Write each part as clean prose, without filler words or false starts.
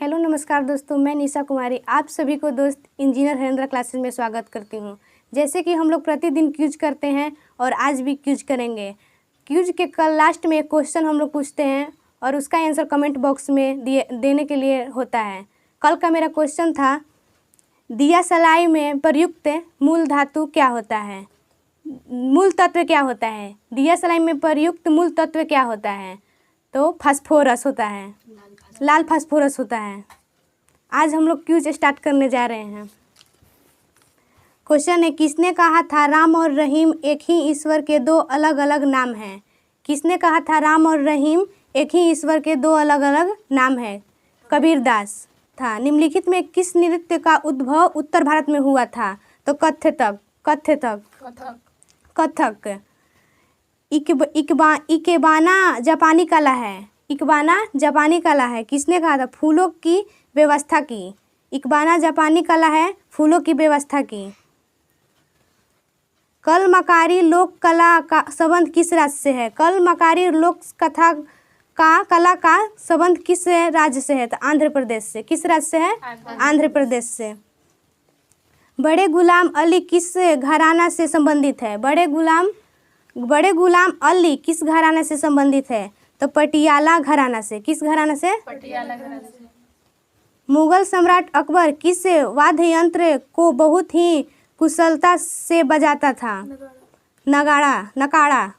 Hello नमस्कार दोस्तों, मैं निशा कुमारी आप सभी को दोस्त इंजीनियर हरेंद्र क्लासेस में स्वागत करती हूँ। जैसे कि हम लोग प्रतिदिन क्यूज करते हैं और आज भी क्यूज करेंगे। क्यूज के कल लास्ट में एक क्वेश्चन हम लोग पूछते हैं और उसका आंसर कमेंट बॉक्स में देने के लिए होता है। कल का मेरा क्वेश्चन था, दिया सलाई में प्रयुक्त मूल धातु क्या होता है, मूल तत्व क्या होता है। दिया सलाई में प्रयुक्त मूल तत्व क्या होता है, तो फास्फोरस होता है, लाल फास्फोरस होता है। आज हम लोग क्यूज स्टार्ट करने जा रहे हैं। क्वेश्चन है, किसने कहा था राम और रहीम एक ही ईश्वर के दो अलग अलग नाम हैं। किसने कहा था राम और रहीम एक ही ईश्वर के दो अलग अलग नाम है। कबीरदास था। निम्नलिखित में किस नृत्य का उद्भव उत्तर भारत में हुआ था, तो कथक। इकेबाना जापानी कला है। इकबाना जापानी कला है। किसने कहा था, फूलों की व्यवस्था की। इकबाना जापानी कला है, फूलों की व्यवस्था की। कलमकारी लोक कला का संबंध किस राज्य से है। कलमकारी लोक कथा का कला का संबंध किस राज्य से है, तो आंध्र प्रदेश से। किस राज्य से है, आंध्र प्रदेश से। बड़े गुलाम अली किस घराना से संबंधित है। बड़े गुलाम अली किस घराना से संबंधित है, तो पटियाला घराना से। किस घराना से, पटियाला घराना से। मुगल सम्राट अकबर किस वाद्य यंत्र को बहुत ही कुशलता से बजाता था। नगाड़ा।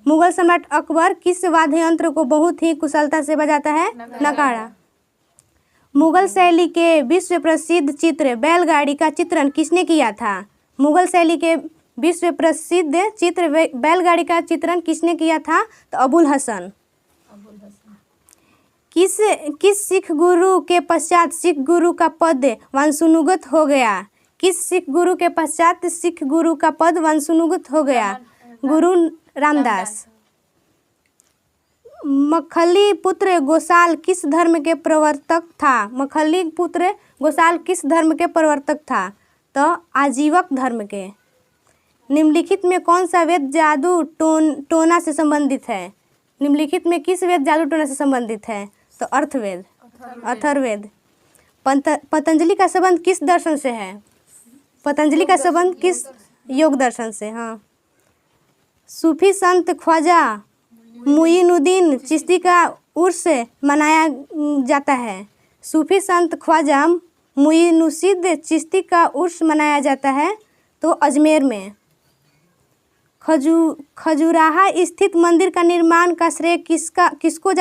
मुगल सम्राट अकबर किस वाद्य यंत्र को बहुत ही कुशलता से बजाता है, नगाड़ा। मुगल शैली के विश्व प्रसिद्ध चित्र बैलगाड़ी का चित्रण किसने किया था। मुगल शैली के विश्व प्रसिद्ध चित्र बैलगाड़ी का चित्रण किसने किया था, तो अबुल हसन। किस सिख गुरु के पश्चात सिख गुरु का पद वंशानुगत हो गया। किस सिख गुरु के पश्चात सिख गुरु का पद वंशानुगत हो गया, गुरु रामदास। मखली पुत्र गोसाल किस धर्म के प्रवर्तक था। मखली पुत्र गोसाल किस धर्म के प्रवर्तक था, तो आजीवक धर्म के। निम्नलिखित में कौन सा वेद जादू टोना से संबंधित है। निम्नलिखित में किस वेद जादू टोना से संबंधित है, तो अथर्ववेद। पतंजलि का संबंध किस दर्शन से है। पतंजलि का संबंध किस योग दर्शन से। हाँ। सूफी संत ख्वाजा मुइनुद्दीन चिश्ती का उर्स मनाया जाता है। सूफी संत ख्वाजा मुइनुद्दीन चिश्ती का उर्स मनाया जाता है, तो अजमेर में। खजुराहा स्थित मंदिर का निर्माण का श्रेय किसको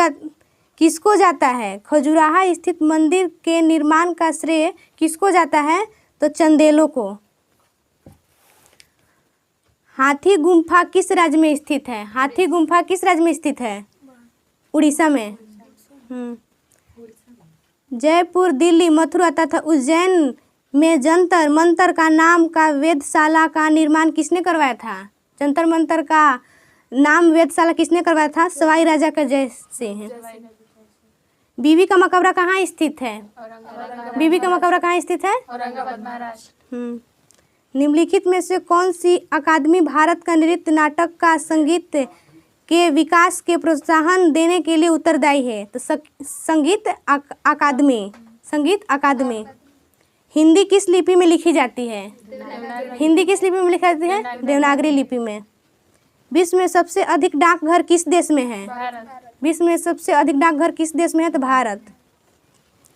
जाता है। खजुराहा स्थित मंदिर के निर्माण का श्रेय किसको जाता है, तो चंदेलों को। हाथी गुम्फा किस राज्य में स्थित है। हाथी गुम्फा किस राज्य में स्थित है, उड़ीसा में। जयपुर, दिल्ली, मथुरा तथा उज्जैन में जंतर मंतर का नाम का वेधशाला का निर्माण किसने करवाया था। जंतर मंतर का नाम वेधशाला किसने करवाया था, सवाई राजा का जय सिंह। बीबी का मकबरा कहाँ स्थित है। बीबी का मकबरा कहाँ स्थित है, औरंगाबाद, महाराष्ट्र। निम्नलिखित में से कौन सी अकादमी भारत का नृत्य नाटक का संगीत के विकास के प्रोत्साहन देने के लिए उत्तरदायी है, तो संगीत अकादमी। हिंदी किस लिपि में लिखी जाती है। हिंदी किस लिपि में लिखी जाती है, देवनागरी लिपि में। विश्व में सबसे अधिक डाकघर किस देश में है। विश्व में सबसे अधिक डाकघर किस देश में है, तो भारत।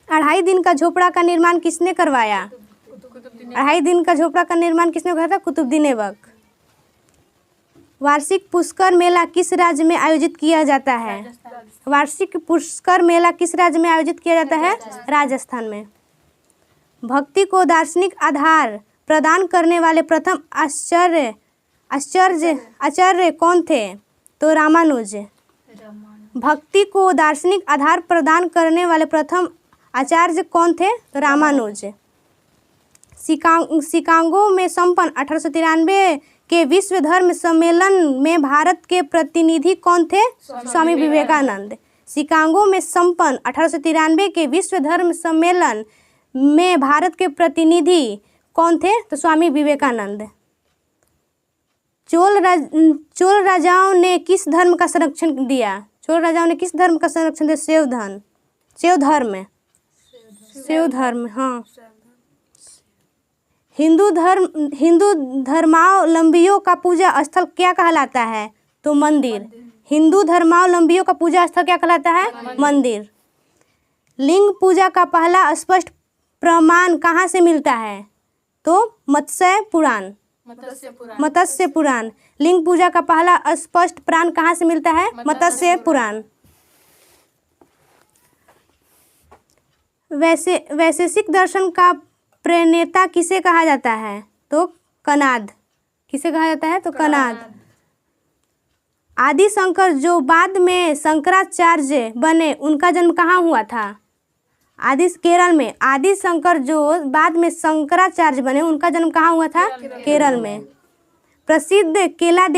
2.5 दिन का झोपड़ा का निर्माण किसने करवाया। 2.5 दिन का झोपड़ा का निर्माण किसने करवाया था, कुतुबुद्दीन ऐबक। वार्षिक पुष्कर मेला किस राज्य में आयोजित किया जाता है। वार्षिक पुष्कर मेला किस राज्य में आयोजित किया जाता है, राजस्थान में। भक्ति को दार्शनिक आधार प्रदान करने वाले प्रथम आचार्य कौन थे, तो रामानुज। भक्ति को दार्शनिक आधार प्रदान करने वाले प्रथम आचार्य कौन थे, तो रामानुज। शिकागो में संपन्न 1893 के विश्व धर्म सम्मेलन में भारत के प्रतिनिधि कौन थे, स्वामी विवेकानंद। शिकागो में संपन्न 1893 के विश्व धर्म सम्मेलन में भारत के प्रतिनिधि कौन थे, तो स्वामी विवेकानंद। चोल राजाओं ने किस धर्म का संरक्षण दिया। चोल राजाओं ने किस धर्म का संरक्षण दिया, शैव धर्म। शैव धर्म, शैव धर्म, हाँ। हिंदू धर्मावलंबियों का पूजा स्थल क्या कहलाता है? तो मंदिर। हिंदू धर्मावलंबियों का पूजा स्थल क्या कहलाता है? मंदिर। लिंग पूजा का पहला स्पष्ट प्रमाण कहाँ से मिलता है? तो मत्स्य पुराण। मत्स्य पुराण। लिंग पूजा का पहला स्पष्ट प्रमाण कहाँ से मिलता है? मत्स्य पुराण। वैशेषिक दर्शन का प्रणेता किसे कहा जाता है? तो कणाद। किसे कहा जाता है? तो कणाद। आदि शंकर जो बाद में शंकराचार्य बने उनका जन्म कहाँ हुआ था? केरल में। आदि शंकर जो बाद में शंकराचार्य बने उनका जन्म कहाँ हुआ था? केरल में। प्रसिद्ध केला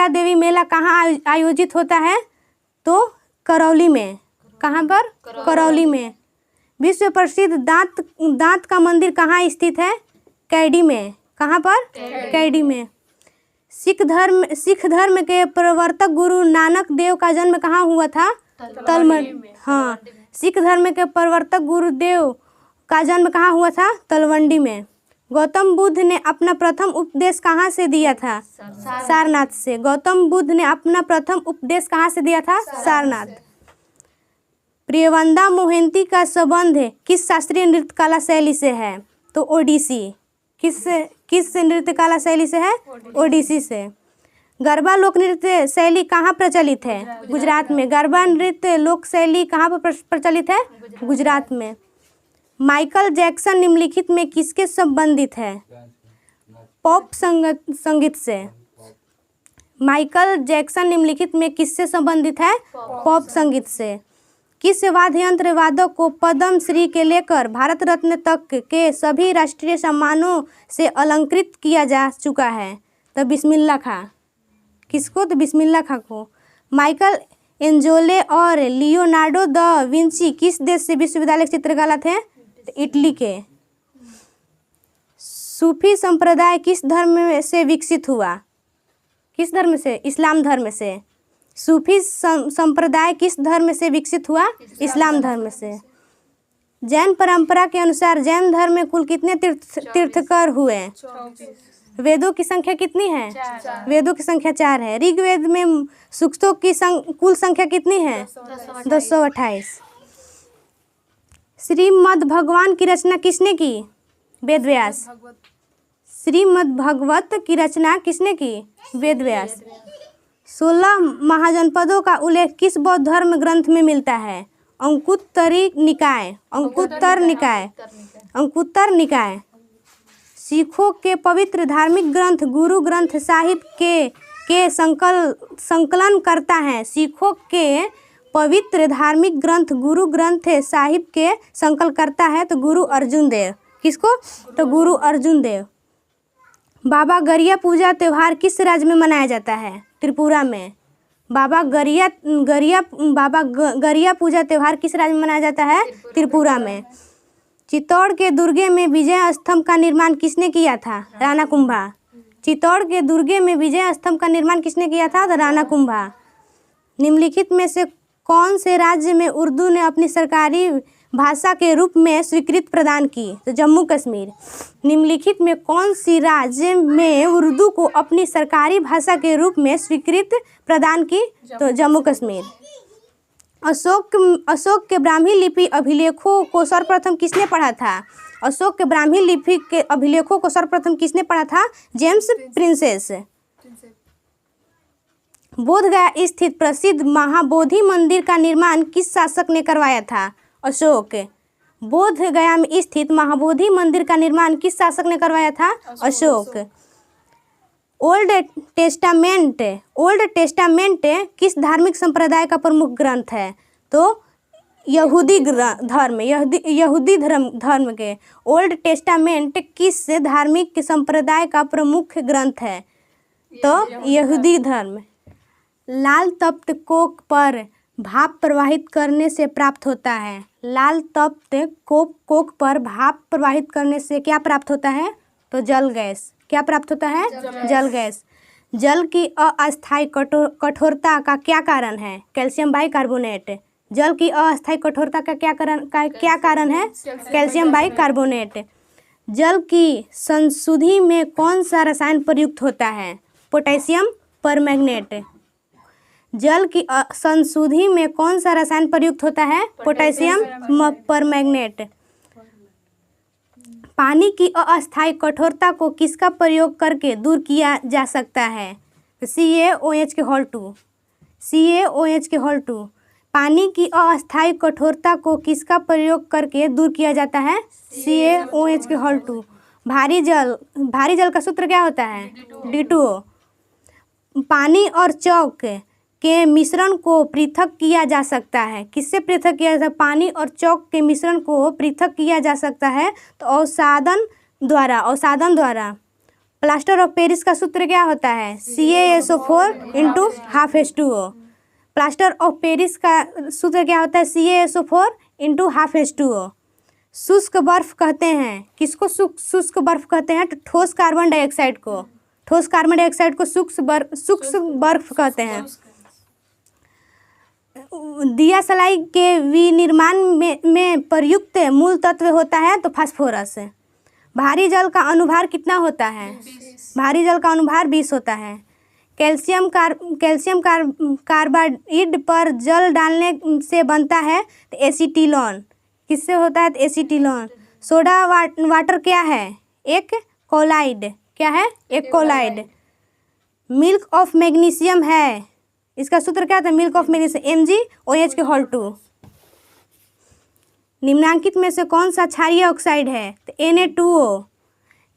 देवी मेला कहाँ आयोजित होता है? तो करौली में। कहाँ पर? करौली में। विश्व प्रसिद्ध दांत का मंदिर कहाँ स्थित है? कैडी में। कहाँ पर? कैडी में। सिख धर्म के प्रवर्तक गुरु नानक देव का जन्म कहाँ हुआ था? तलवंडी। हाँ, सिख धर्म के प्रवर्तक गुरुदेव का जन्म कहाँ हुआ था? तलवंडी में। गौतम बुद्ध ने अपना प्रथम उपदेश कहाँ से दिया था? सारनाथ से। गौतम बुद्ध ने अपना प्रथम उपदेश कहाँ से दिया था? सारनाथ। प्रियवंदा मोहंती का संबंध किस शास्त्रीय नृत्य कला शैली से है? तो ओडिसी। किस नृत्य कला शैली से है? ओडिसी से। गरबा लोक नृत्य शैली कहाँ प्रचलित है? गुजरात में। गरबा नृत्य लोक शैली कहाँ पर प्रचलित है? गुजरात में। माइकल जैक्सन निम्नलिखित में किसके संबंधित है? पॉप संगीत से। माइकल जैक्सन निम्नलिखित में किससे संबंधित है? पॉप संगीत से। किस वाद्य यंत्र वादक को पद्म श्री के लेकर भारत रत्न तक के सभी राष्ट्रीय सम्मानों से अलंकृत किया जा चुका है? तो बिस्मिल्लाह खां। किसको? तो बिस्मिल्लाह खां को। माइकल एंजेलो और लियोनार्डो द विंची किस देश से विश्वविद्यालय चित्रकला थे? तो इटली के। सूफी संप्रदाय किस धर्म से विकसित हुआ? किस धर्म से? इस्लाम धर्म से। सूफी संप्रदाय किस धर्म से विकसित हुआ? इस्लाम धर्म से। जैन परंपरा के अनुसार जैन धर्म में कुल कितने तीर्थकर हुए? वेदों की संख्या कितनी है? वेदों की संख्या 4 है। ऋग्वेद में सूक्तों की कुल संख्या कितनी है? 228। श्रीमद्भागवत की रचना किसने की? वेद व्यास। श्रीमद्भागवत की रचना किसने की? वेद व्यास। 16 महाजनपदों का उल्लेख किस बौद्ध धर्म ग्रंथ में मिलता है? अंकुत्तर निकाय। सिखों के पवित्र धार्मिक ग्रंथ गुरु ग्रंथ साहिब के संकलन करता है। सिखों के पवित्र धार्मिक ग्रंथ गुरु ग्रंथ साहिब के संकलन करता है तो गुरु अर्जुन देव। किसको? तो गुरु अर्जुन देव। बाबा गरिया पूजा त्यौहार किस राज्य में मनाया जाता है? त्रिपुरा में। बाबा गरिया पूजा त्यौहार किस राज्य में मनाया जाता है? त्रिपुरा में। चित्तौड़ के दुर्गे में विजय स्तंभ का निर्माण किसने किया था? राणा कुंभा। चित्तौड़ के दुर्गे में विजय स्तंभ का निर्माण किसने किया था? तो राणा कुंभा। निम्नलिखित में से कौन से राज्य में उर्दू ने अपनी सरकारी भाषा के रूप में स्वीकृति प्रदान की? तो जम्मू कश्मीर। निम्नलिखित में कौन सी राज्य में उर्दू को अपनी सरकारी भाषा के रूप में स्वीकृति प्रदान की? तो जम्मू कश्मीर। अशोक के ब्राह्मी लिपि अभिलेखों को सर्वप्रथम किसने पढ़ा था? अशोक के ब्राह्मी लिपि के अभिलेखों को सर्वप्रथम किसने पढ़ा था? James princess. बोधगया स्थित प्रसिद्ध महाबोधि मंदिर का निर्माण किस शासक ने करवाया था? अशोक। बोधगया में स्थित महाबोधि मंदिर का निर्माण किस शासक ने करवाया था? अशोक। ओल्ड टेस्टामेंट किस धार्मिक संप्रदाय का प्रमुख ग्रंथ है? तो यहूदी धर्म के। ओल्ड टेस्टामेंट किस धार्मिक संप्रदाय का प्रमुख ग्रंथ है? तो यहूदी धर्म। लाल तप्त कोक पर भाप प्रवाहित करने से प्राप्त होता है। लाल तप्त कोक पर भाप प्रवाहित करने से क्या प्राप्त होता है? तो जल गैस। क्या प्राप्त होता है? जल गैस। जल की अस्थायी कठोरता का क्या कारण है? Calcium bicarbonate. जल की अस्थायी कठोरता का क्या कारण है? Calcium bicarbonate. जल की संशुद्धि में कौन सा रसायन प्रयुक्त होता है? Potassium permanganate. जल की संशुद्धि में कौन सा रसायन प्रयुक्त होता है? Potassium permanganate. पानी की अस्थायी कठोरता को किसका प्रयोग करके दूर किया जा सकता है? CaOH2। CaOH2। पानी की अस्थायी कठोरता को किसका प्रयोग करके दूर किया जाता है? CaOH2। भारी जल का सूत्र क्या होता है? D2O। पानी और चौक के मिश्रण को पृथक किया जा सकता है। किससे पृथक किया जा सकता है? पानी और चौक के मिश्रण को पृथक किया जा सकता है तो अवसादन द्वारा। प्लास्टर ऑफ पेरिस का सूत्र क्या होता है? CaSO4 × ½ प्लास्टर ऑफ पेरिस का सूत्र क्या होता है? CaSO4 × ½ शुष्क बर्फ कहते हैं किसको? शुष्क बर्फ कहते हैं तो ठोस कार्बन डाइऑक्साइड को। ठोस कार्बन डाइऑक्साइड को शुष्क बर्फ कहते हैं। दिया सलाई के विनिर्माण में प्रयुक्त मूल तत्व होता है तो फास्फोरस। भारी जल का अनुभार कितना होता है? भारी जल का अनुभार 20 होता है। कैल्शियम कार्बाइड पर जल डालने से बनता है तो एसीटिलोन। किससे होता है? तो एसीटिलोन। सोडा वाटर क्या है? एक कोलाइड। क्या है? एक कोलाइड। मिल्क ऑफ मैग्नीशियम है, इसका सूत्र क्या था? Milk of magnesium MgOH2। निम्नांकित में से कौन सा क्षारीय ऑक्साइड है? तो Na2O।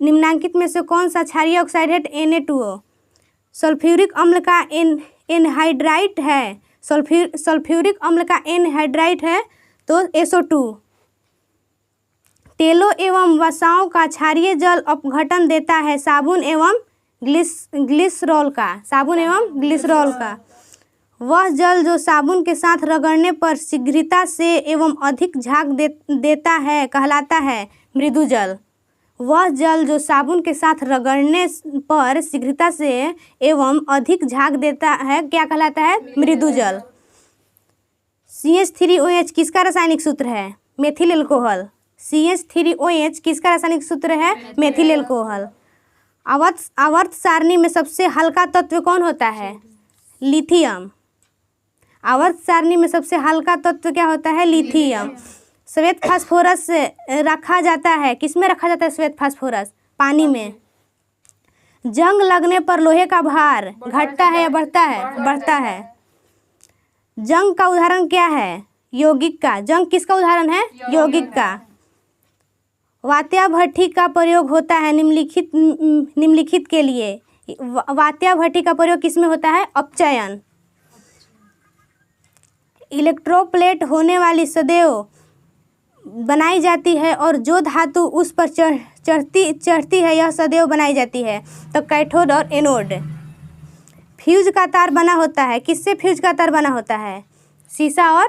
निम्नांकित में से कौन सा क्षारीय ऑक्साइड है? तो Na2O। सल्फ्यूरिक अम्ल का एनहाइड्राइड है। सल्फ्यूरिक अम्ल का एनहाइड्राइड है तो SO2। तेलों एवं वसाओं का क्षारीय जल अपघटन देता है साबुन एवं ग्लिसरॉल का। वह जल जो साबुन के साथ रगड़ने पर शीघ्रता से एवं अधिक झाग देता है कहलाता है मृदु जल। वह जल जो साबुन के साथ रगड़ने पर शीघ्रता से एवं अधिक झाग देता है क्या कहलाता है? मृदु जल। CH3OH किसका रासायनिक सूत्र है? Methyl alcohol. CH3OH किसका रासायनिक सूत्र है? Methyl alcohol. आवर्त सारणी में सबसे हल्का तत्व कौन होता है? लिथियम। आवर्त सारणी में सबसे हल्का तत्व क्या होता है? लिथियम। श्वेत फास्फोरस रखा जाता है, किसमें रखा जाता है श्वेत फास्फोरस? पानी में। जंग लगने पर लोहे का भार घटता है या बढ़ता है? बढ़ता है। जंग का उदाहरण क्या है? यौगिक का। जंग किसका उदाहरण है? यौगिक का। वात्या भट्ठी का प्रयोग होता है निम्नलिखित के लिए। वात्या भट्ठी का प्रयोग किसमें होता है? अपचयन। इलेक्ट्रोप्लेट होने वाली सदैव बनाई जाती है और जो धातु उस पर चढ़ती है यह सदैव बनाई जाती है तो कैथोड और एनोड। फ्यूज का तार बना होता है, किससे फ्यूज का तार बना होता है? शीशा और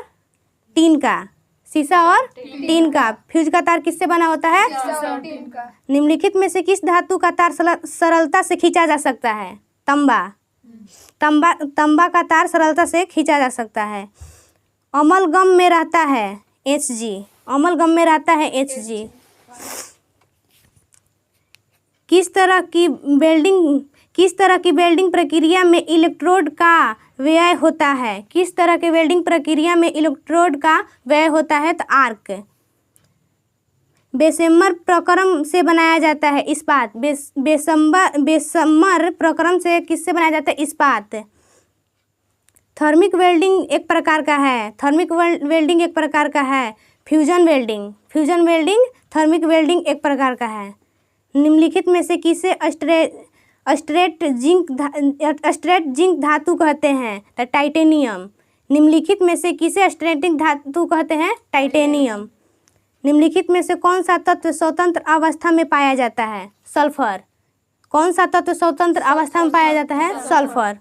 टीन का। शीशा और टीन का। फ्यूज का तार किससे बना होता है? निम्नलिखित में से किस धातु का तार सरलता से खींचा जा सकता है? तंबा का तार सरलता से खींचा जा सकता है। अमलगम में रहता है Hg। अमलगम में रहता है Hg। किस तरह की वेल्डिंग प्रक्रिया में इलेक्ट्रोड का व्यय होता है? किस तरह के वेल्डिंग प्रक्रिया में इलेक्ट्रोड का व्यय होता है? तो आर्क। बेसमर प्रक्रम से बनाया जाता है इस्पात। बेसमर प्रक्रम से किससे बनाया जाता है? इस्पात। थर्मिक वेल्डिंग एक प्रकार का है। फ्यूजन वेल्डिंग थर्मिक वेल्डिंग एक प्रकार का है। निम्नलिखित में से किसे स्ट्रेट जिंक धातु कहते हैं? तो टाइटेनियम। निम्नलिखित में से किसे स्ट्रेटिंग धातु कहते हैं? टाइटेनियम। निम्नलिखित में से कौन सा तत्व स्वतंत्र अवस्था में पाया जाता है? सल्फर। कौन सा तत्व स्वतंत्र अवस्था में पाया जाता है? सल्फर।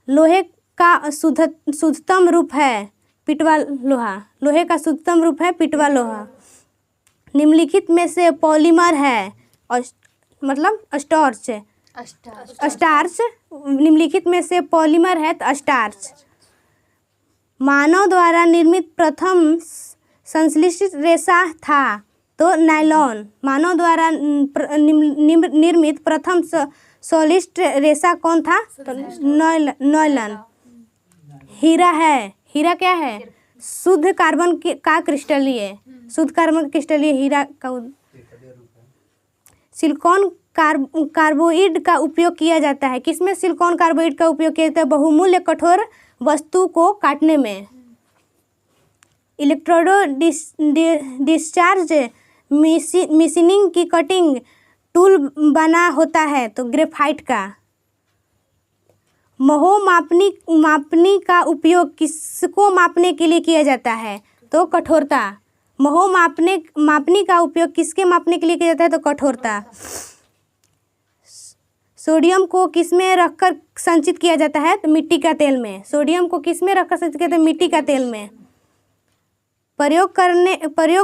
लोहे का शुद्धतम रूप है पिटवा लोहा। लोहे का शुद्धतम रूप है पिटवा लोहा। निम्नलिखित में से पॉलीमर है मतलब स्टार्च। निम्नलिखित में से पॉलीमर है तो स्टार्च। मानव द्वारा निर्मित प्रथम संश्लेषित रेशा था तो नायलॉन। मानव द्वारा निर्मित प्रथम संश्लेषित रेशा कौन था? तो नायलॉन। हीरा है, हीरा क्या है? शुद्ध कार्बन का क्रिस्टलीय, शुद्ध कार्बन क्रिस्टलीय हीरा का। सिलिकॉन कार्बाइड का उपयोग किया जाता है। किसमें सिलिकॉन कार्बाइड का उपयोग किया जाता है? बहुमूल्य कठोर वस्तु को काटने में। इलेक्ट्रोडो डिस्चार्ज मशीनिंग की कटिंग टूल बना होता है तो ग्रेफाइट का। महो मापनी का उपयोग किसको मापने के लिए किया जाता है? तो कठोरता। महो मापनी का उपयोग किसके मापने के लिए किया जाता है? तो कठोरता। सोडियम को किसमें रखकर संचित किया जाता है? तो मिट्टी का तेल में। सोडियम को किसमें रखकर संचित किया जाता है? मिट्टी का तेल में। प्रयोग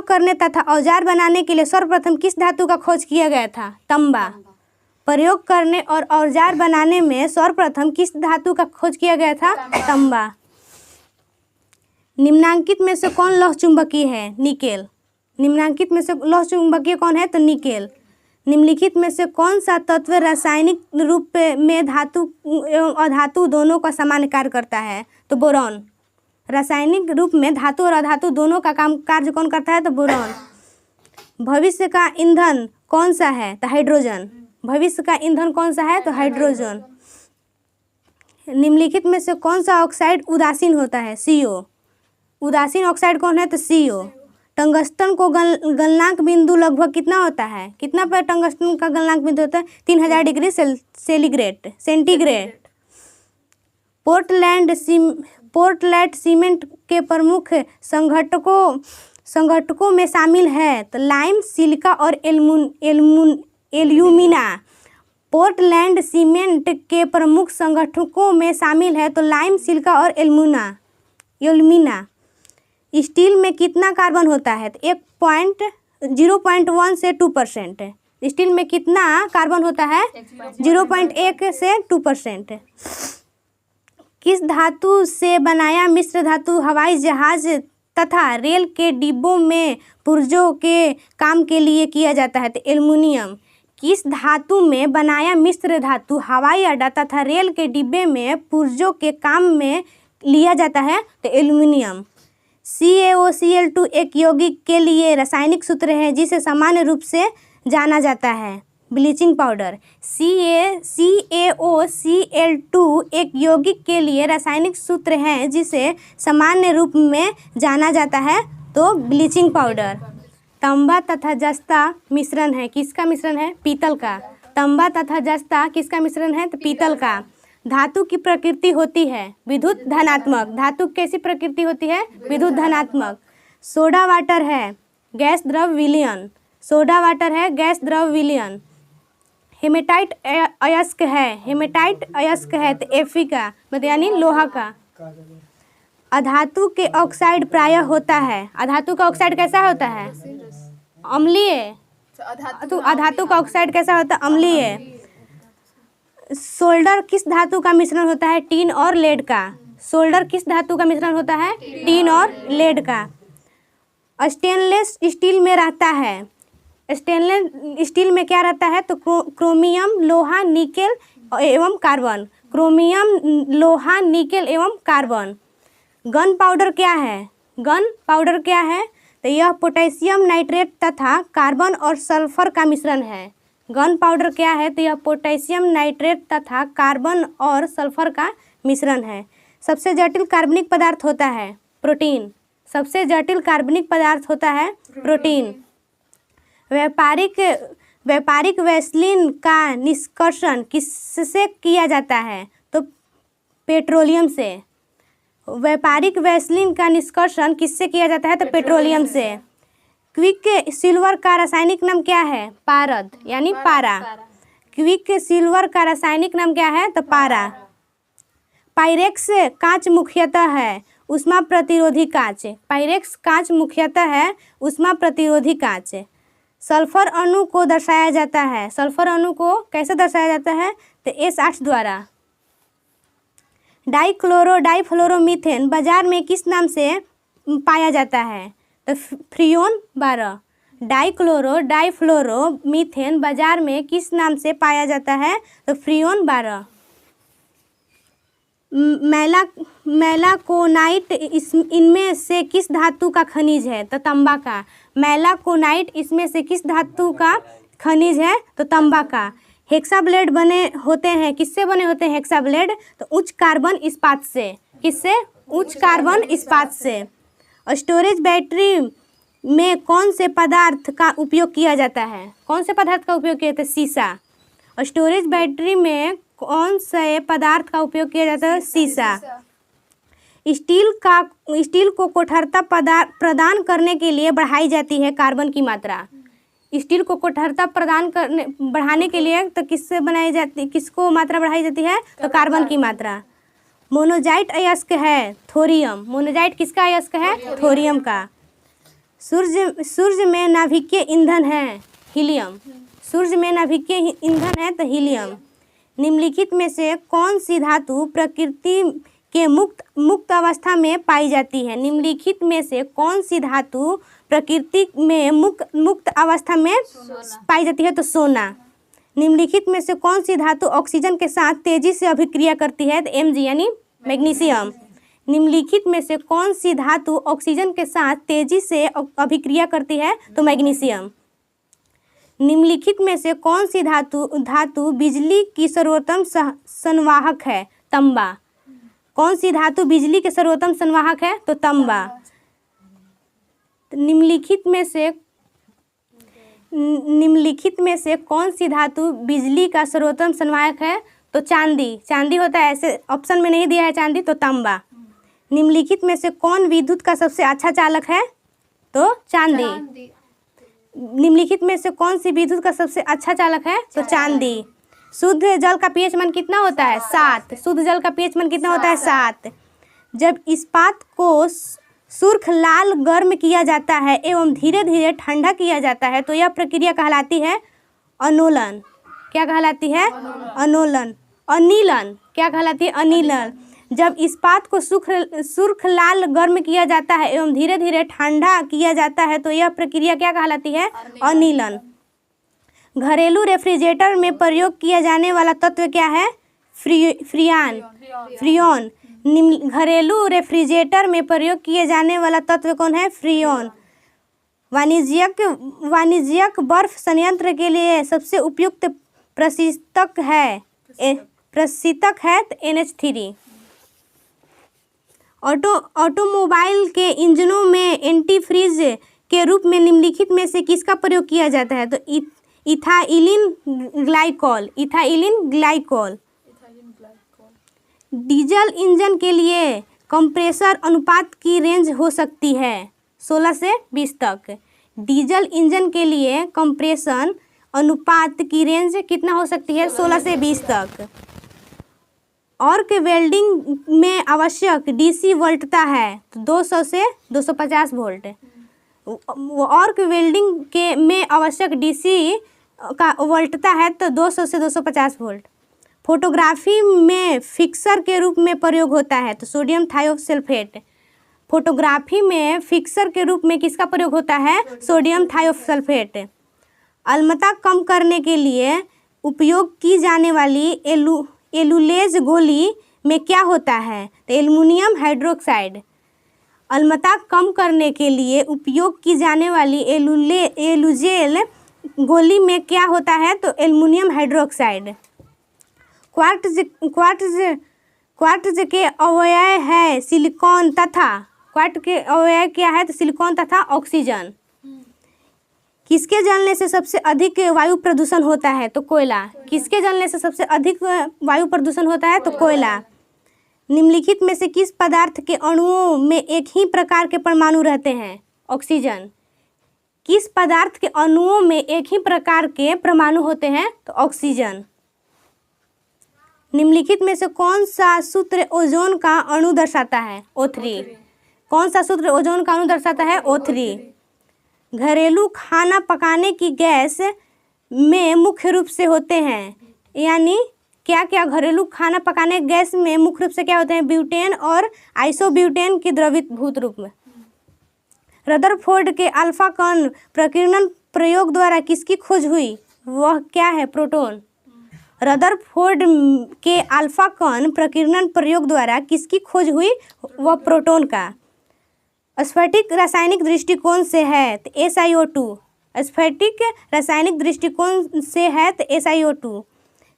करने तथा औजार बनाने के लिए सर्वप्रथम किस धातु का खोज किया गया था? तांबा। प्रयोग करने और औजार बनाने में सर्वप्रथम किस धातु का खोज किया गया था? तांबा। निम्नांकित में से कौन लौह चुंबकीय है? निकेल। निम्नांकित में से लौह चुंबकीय कौन है? तो निकेल। निम्नलिखित में से कौन सा तत्व रासायनिक रूप में धातु एवं अधातु दोनों का समान कार्य करता है? तो बोरॉन। रासायनिक रूप में धातु और अधातु दोनों का कार्य कौन करता है? तो बोरॉन। भविष्य का ईंधन कौन सा है? तो हाइड्रोजन। भविष्य का ईंधन कौन सा है? तो हाइड्रोजन। निम्नलिखित में से कौन सा ऑक्साइड उदासीन होता है? CO। उदासीन ऑक्साइड कौन है? तो CO। टंगस्टन को गलनांक बिंदु लगभग कितना होता है? कितना पर टंगस्टन का गलनांक बिंदु होता है? 3000 डिग्री सेंटीग्रेड। पोर्टलैंड सीमेंट के प्रमुख संघटकों में शामिल है तो लाइम, सिलिका और एल्यूमिना। पोर्टलैंड सीमेंट के प्रमुख संगठकों में शामिल है तो लाइम, सिलिका और एल्यूमिना। स्टील में कितना कार्बन होता है? तो 0.1 से 2%। स्टील में कितना कार्बन होता है? 0.1 से 2%। किस धातु से बनाया मिश्र धातु हवाई जहाज तथा रेल के डिब्बों में पुर्जों के काम के लिए किया जाता है? तो एल्युमिनियम। किस धातु में बनाया मिश्र धातु हवाई अड्डा तथा रेल के डिब्बे में पुर्जों के काम में लिया जाता है? तो एल्युमिनियम। CaOCl2 एक यौगिक के लिए रासायनिक सूत्र है जिसे सामान्य रूप से जाना जाता है? Bleaching powder. CaOCl2 एक यौगिक के लिए रासायनिक सूत्र है जिसे सामान्य रूप में जाना जाता है? तो ब्लीचिंग पाउडर। तांबा तथा जस्ता मिश्रण है, किसका मिश्रण है? पीतल का। तांबा तथा जस्ता किसका मिश्रण है? तो पीतल का। धातु की प्रकृति होती है विद्युत धनात्मक। धातु कैसी प्रकृति होती है? विद्युत धनात्मक। सोडा वाटर है गैस द्रव विलयन। सोडा वाटर है गैस द्रव विलयन। हेमेटाइट अयस्क है। हेमेटाइट अयस्क है तो Fe का, मतलब यानी लोहा का। अधातु के ऑक्साइड प्रायः होता है। अधातु का ऑक्साइड कैसा होता है? अम्लीय। तो अधातु का ऑक्साइड कैसा होता है? अम्लीय। सोल्डर किस धातु का मिश्रण होता है? टीन और लेड का। सोल्डर किस धातु का मिश्रण होता है? टीन और लेड का। स्टेनलेस स्टील में रहता है। स्टेनलेस स्टील में क्या रहता है? तो क्रोमियम, लोहा, निकेल एवं कार्बन। क्रोमियम, लोहा, निकेल एवं कार्बन। गन पाउडर क्या है? गन पाउडर क्या है? तो यह पोटेशियम नाइट्रेट तथा कार्बन और सल्फर का मिश्रण है। गन पाउडर क्या है? तो यह पोटेशियम नाइट्रेट तथा कार्बन और सल्फर का मिश्रण है। सबसे जटिल कार्बनिक पदार्थ होता है? प्रोटीन। सबसे जटिल कार्बनिक पदार्थ होता है प्रोटीन। व्यापारिक वैसलीन का निष्कर्षण किससे किया जाता है? तो पेट्रोलियम से। व्यापारिक वैसलीन का निष्कर्षण किससे किया जाता है? तो पेट्रोलियम से। क्विक सिल्वर का रासायनिक नाम क्या है? पारद यानी पारा। क्विक सिल्वर का रासायनिक नाम क्या है? तो पारा। पायरेक्स कांच मुख्यतः है उष्मा प्रतिरोधी कांच। पायरेक्स कांच मुख्यतः है उष्मा प्रतिरोधी कांच। सल्फर अणु को दर्शाया जाता है। सल्फर अणु को कैसे दर्शाया जाता है? तो S8 द्वारा। डाइफ्लोरोमीथेन बाजार में किस नाम से पाया जाता है? तो फ्रियोन 12। डाइफ्लोरोमीथेन बाजार में किस नाम से पाया जाता है? तो फ्रियोन 12। मैलाकोनाइट इनमें से किस धातु का खनिज है? तो तांबा का। मैलाकोनाइट इसमें से किस धातु का खनिज है? तो तांबा का। हेक्साब्लेड बने होते हैं, किससे बने होते हैं हेक्साब्लेड? तो उच्च कार्बन इस्पात से। किससे? उच्च कार्बन इस्पात से। स्टोरेज बैटरी में कौन से पदार्थ का उपयोग किया जाता है? कौन से पदार्थ का उपयोग किया जाता है? शीशा। स्टोरेज बैटरी में कौन से पदार्थ का उपयोग किया जाता है? शीशा। स्टील को कठोरता प्रदान करने के लिए बढ़ाई जाती है कार्बन की मात्रा। स्टील को कठोरता बढ़ाने के लिए तो किससे बनाई जाती, किसको मात्रा बढ़ाई जाती है? तो कार्बन की मात्रा। मोनोजाइट अयस्क है थोरियम। मोनोजाइट किसका अयस्क है? थोरियम का। सूर्य में नाभिकीय ईंधन है हीलियम। सूर्य में नाभिकीय ईंधन है तो हीलियम। निम्नलिखित में से कौन सी धातु प्रकृति के मुक्त अवस्था में पाई जाती है? निम्नलिखित में से कौन सी धातु प्रकृति में मुक्त अवस्था में पाई जाती है? तो सोना। निम्नलिखित में से कौन सी धातु ऑक्सीजन के साथ तेजी से अभिक्रिया करती है? तो Mg यानी मैग्नीशियम। निम्नलिखित में से कौन सी धातु ऑक्सीजन के साथ तेजी से अभिक्रिया करती है? तो मैग्नीशियम। निम्नलिखित में से कौन सी धातु बिजली की सर्वोत्तम संवाहक है? तांबा। कौन सी धातु बिजली के सर्वोत्तम संवाहक है? तो तांबा। निम्नलिखित में से कौन सी धातु बिजली का सर्वोत्तम संवाहक है? तो चांदी। चांदी होता है, ऐसे ऑप्शन में नहीं दिया है चांदी, तो तांबा। निम्नलिखित में से कौन विद्युत का सबसे अच्छा चालक है? तो चांदी। निम्नलिखित में से कौन सी विद्युत का सबसे अच्छा चालक है? तो चांदी। शुद्ध जल का पीएच मान कितना होता है? 7। शुद्ध जल का पीएच मान कितना होता है? 7। जब इस्पात को सुर्ख लाल गर्म किया जाता है एवं धीरे धीरे ठंडा किया जाता है तो यह प्रक्रिया कहलाती है अनोलन। क्या कहलाती है? अनोलन। अनिलन। क्या कहलाती है? अनिलन। जब इस्पात को सुर्ख लाल गर्म किया जाता है एवं धीरे धीरे ठंडा किया जाता है तो यह प्रक्रिया क्या कहलाती है? अनिलन। घरेलू रेफ्रिजरेटर में प्रयोग किया जाने वाला तत्व क्या है? फ्रियोन। घरेलू रेफ्रिजरेटर में प्रयोग किए जाने वाला तत्व कौन है? फ्रियोन। वाणिज्यिक बर्फ संयंत्र के लिए सबसे उपयुक्त प्रशीतक है NH3। ऑटोमोबाइल के इंजनों में एंटीफ्रीज के रूप में निम्नलिखित में से किसका प्रयोग किया जाता है? तो इथाइलिन ग्लाइकॉल। डीजल इंजन के लिए कंप्रेसर अनुपात की रेंज हो सकती है 16 से 20 तक। डीजल इंजन के लिए कंप्रेशन अनुपात की रेंज कितना हो सकती है? 16 से 20 तक। आर्क वेल्डिंग में आवश्यक डीसी वोल्टता है तो 200 से 250 वोल्ट। आर्क वेल्डिंग के में आवश्यक डीसी का वोल्टता है तो 200 से 250 वोल्ट। फोटोग्राफी में फिक्सर के रूप में प्रयोग होता है तो सोडियम थायोसल्फेट। फोटोग्राफी में फिक्सर के रूप में किसका प्रयोग होता है? Sodium thiosulphate. अम्लता कम करने के लिए उपयोग की जाने वाली एलुलेज गोली में क्या होता है? तो एल्युमिनियम हाइड्रोक्साइड। अम्लता कम करने के लिए उपयोग की जाने वाली एलुजेल गोली में क्या होता है? तो एल्युमिनियम हाइड्रोक्साइड। क्वार्ट्ज के अवयव है सिलिकॉन तथा क्वार्ट्ज के अवयव क्या है? तो सिलिकॉन तथा ऑक्सीजन। किसके जलने से सबसे अधिक वायु प्रदूषण होता है? तो कोयला। किसके जलने से सबसे अधिक वायु प्रदूषण होता है? तो कोयला। निम्नलिखित में से किस पदार्थ के अणुओं में एक ही प्रकार के परमाणु रहते हैं? ऑक्सीजन। किस पदार्थ के अणुओं में एक ही प्रकार के परमाणु होते हैं? तो ऑक्सीजन। निम्नलिखित में से कौन सा सूत्र ओजोन का अणु दर्शाता है? O3। कौन सा सूत्र ओजोन का अणु दर्शाता है? O3। घरेलू खाना पकाने की गैस में मुख्य रूप से होते हैं यानी क्या क्या घरेलू खाना पकाने गैस में मुख्य रूप से क्या होते हैं? ब्यूटेन और आइसोब्यूटेन की द्रवीभूत रूप में। रदरफोर्ड के अल्फा कण प्रकीर्णन प्रयोग द्वारा किसकी खोज हुई? वह क्या है? प्रोटॉन। रदरफोर्ड के अल्फा कण प्रकीर्णन प्रयोग द्वारा किसकी खोज हुई? वह प्रोटॉन का। स्फटिक रासायनिक दृष्टिकोण से है तो SiO2। स्फटिक रासायनिक दृष्टिकोण से है तो SiO2।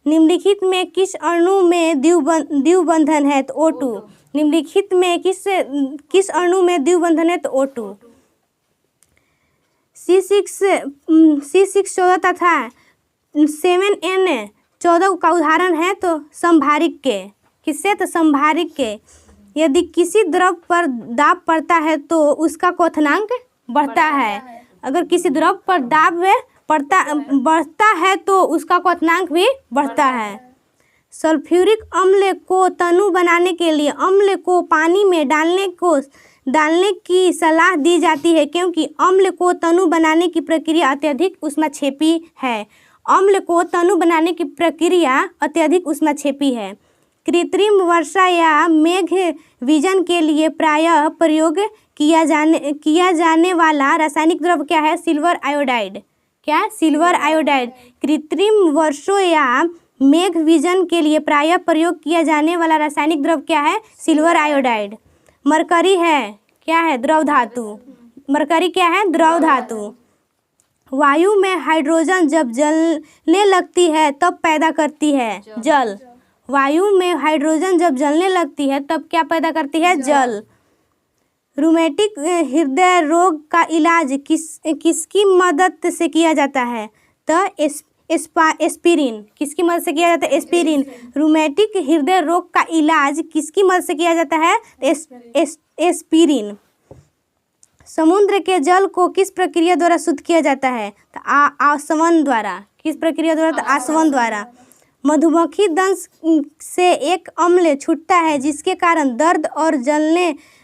निम्नलिखित में किस अणु में द्विबंधन है? तो O2। निम्नलिखित में किस अणु में द्विबंधन है? तो O2। C6 14 तथा 7N14 का उदाहरण है तो संभारिक के। किससे? तो संभारिक के। यदि किसी द्रव पर दाब पड़ता है तो उसका क्वथनांक बढ़ता है। अगर किसी द्रव पर दाब बढ़ता है तो उसका क्वथनांक भी बढ़ता है। सल्फ्यूरिक अम्ल को तनु बनाने के लिए अम्ल को पानी में डालने की सलाह दी जाती है क्योंकि अम्ल को तनु बनाने की प्रक्रिया अत्यधिक ऊष्माक्षेपी है। अम्ल को तनु बनाने की प्रक्रिया अत्यधिक ऊष्माक्षेपी है। कृत्रिम वर्षा या मेघ विजन के लिए प्रायः प्रयोग किया जाने वाला रासायनिक द्रव्य क्या है? Silver iodide. क्या? Silver iodide. कृत्रिम वर्षों या मेघ विजन के लिए प्रायः प्रयोग किया जाने वाला रासायनिक द्रव्य क्या है? Silver iodide. मरकरी है क्या है? द्रव धातु। मरकरी क्या है? द्रव धातु। वायु में हाइड्रोजन जब जलने लगती है तब पैदा करती है जल। वायु में हाइड्रोजन जब जलने लगती है तब क्या पैदा करती है? जल। रूमेटिक हृदय रोग का इलाज किसकी मदद से किया जाता है? तो एस्पिरिन। किसकी मदद से किया जाता है? एस्पिरिन। रूमेटिक हृदय रोग का इलाज किसकी मदद से किया जाता है? एस्पिरिन। समुद्र के जल को किस प्रक्रिया द्वारा शुद्ध किया जाता है? तो आसवन द्वारा। किस प्रक्रिया द्वारा? तो आसवन द्वारा। मधुमक्खी दंश से एक अम्ल छूटता है जिसके कारण दर्द और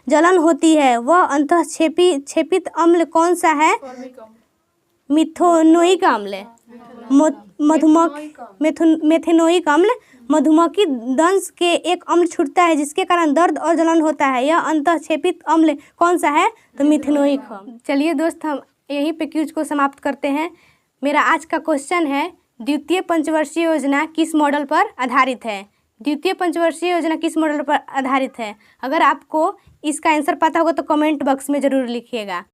जलन होती है। वह अंतःक्षेपित अम्ल कौन सा है? मिथेनोइक अम्ल। मेथेनोइक अम्ल। मधुमक्खी दंश के एक अम्ल छूटता है जिसके कारण दर्द और जलन होता है। यह अंतःक्षेपित अम्ल कौन सा है? तो मिथेनोइक अम्ल। चलिए दोस्त, हम यहीं पे क्विज को समाप्त करते हैं। मेरा आज का क्वेश्चन है, द्वितीय पंचवर्षीय योजना किस मॉडल पर आधारित है? द्वितीय पंचवर्षीय योजना किस मॉडल पर आधारित है? अगर आपको इसका आंसर पता होगा तो कमेंट बॉक्स में ज़रूर लिखिएगा।